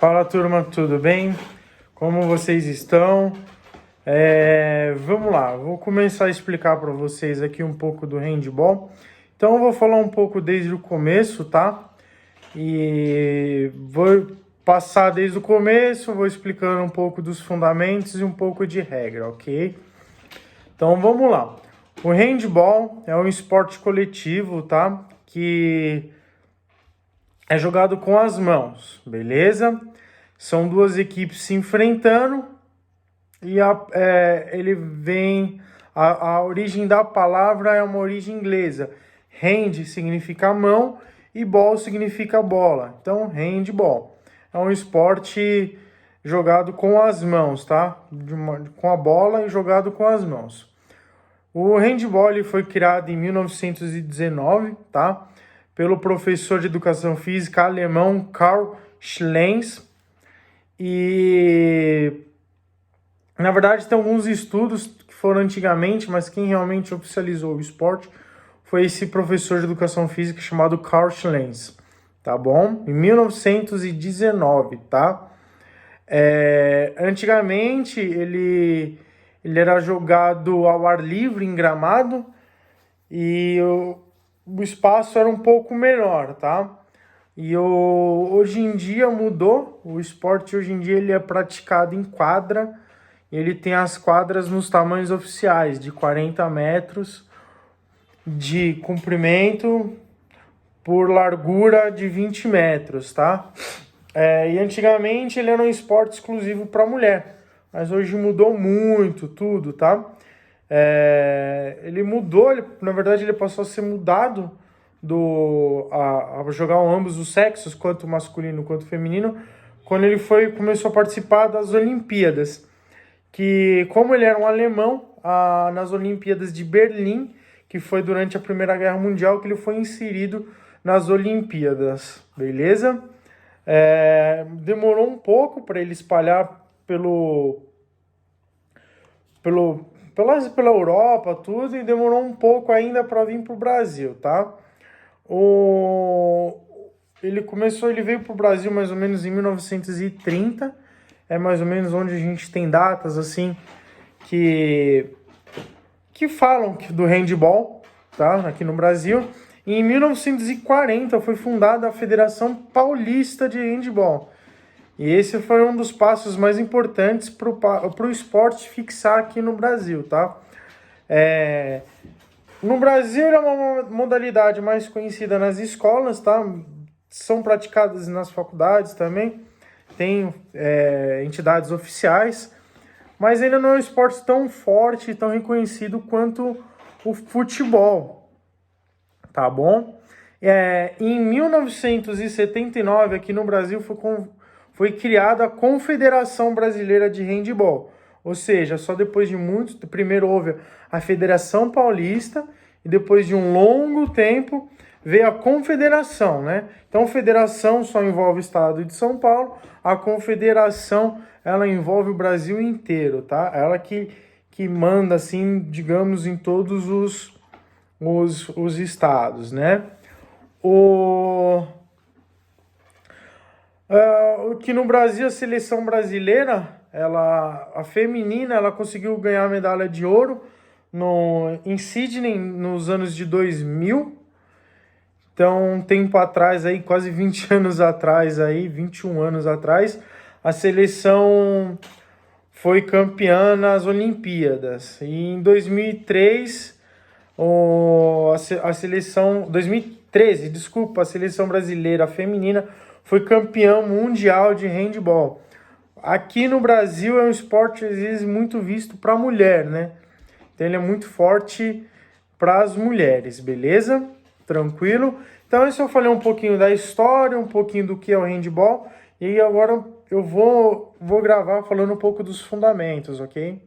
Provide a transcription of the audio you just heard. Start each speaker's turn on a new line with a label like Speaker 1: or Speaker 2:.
Speaker 1: Fala turma, tudo bem? Como vocês estão? Vamos lá, vou começar a explicar para vocês aqui um pouco do handball. Então eu vou falar um pouco desde o começo, tá? E vou passar desde o começo, vou explicando um pouco dos fundamentos e um pouco de regra, ok? Então vamos lá. O handball é um esporte coletivo, tá? Que é jogado com as mãos, beleza? São duas equipes se enfrentando e a origem da palavra é uma origem inglesa. Hand significa mão e ball significa bola. Então, handball é um esporte jogado com as mãos, tá? Com a bola e jogado com as mãos. O handball ele foi criado em 1919, tá? Pelo professor de educação física alemão Karl Schlenz. E, na verdade, tem alguns estudos que foram antigamente, mas quem realmente oficializou o esporte foi esse professor de educação física chamado Karl Schlenz, tá bom? Em 1919, tá? Antigamente, ele era jogado ao ar livre, em gramado, e o espaço era um pouco menor, tá? E hoje em dia mudou, o esporte hoje em dia ele é praticado em quadra, ele tem as quadras nos tamanhos oficiais, de 40 metros de comprimento por largura de 20 metros, tá? E antigamente ele era um esporte exclusivo para mulher, mas hoje mudou muito tudo, tá? Ele mudou, na verdade ele passou a ser mudado a jogar ambos os sexos, quanto masculino quanto feminino, quando ele começou a participar das Olimpíadas, que como ele era um alemão, nas Olimpíadas de Berlim, que foi durante a Primeira Guerra Mundial, que ele foi inserido nas Olimpíadas, beleza? Demorou um pouco para ele espalhar pela Europa, tudo, e demorou um pouco ainda para vir para o Brasil, tá? Ele veio para o Brasil mais ou menos em 1930, é mais ou menos onde a gente tem datas assim que falam do handball, tá? Aqui no Brasil. E em 1940 foi fundada a Federação Paulista de Handball. E esse foi um dos passos mais importantes para o esporte fixar aqui no Brasil, tá? No Brasil é uma modalidade mais conhecida nas escolas, tá? São praticadas nas faculdades também, tem entidades oficiais, mas ainda não é um esporte tão forte e tão reconhecido quanto o futebol, tá bom? Em 1979, aqui no Brasil, foi criada a Confederação Brasileira de Handball. Ou seja, só depois de primeiro houve a Federação Paulista e depois de um longo tempo veio a Confederação, né? Então, a Federação só envolve o estado de São Paulo, a Confederação, ela envolve o Brasil inteiro, tá? Ela que manda, assim, digamos, em todos os estados, né? Que no Brasil, a seleção brasileira, a feminina, ela conseguiu ganhar a medalha de ouro em Sydney nos anos de 2000. Então, um tempo atrás, aí, quase 20 anos atrás, aí, 21 anos atrás, a seleção foi campeã nas Olimpíadas. E em 2003, a seleção... 2013, desculpa, a seleção brasileira feminina foi campeã mundial de handball. Aqui no Brasil é um esporte, às vezes, muito visto para mulher, né? Então ele é muito forte para as mulheres, beleza? Tranquilo? Então esse eu falei um pouquinho da história, um pouquinho do que é o handball, e agora eu vou gravar falando um pouco dos fundamentos, ok?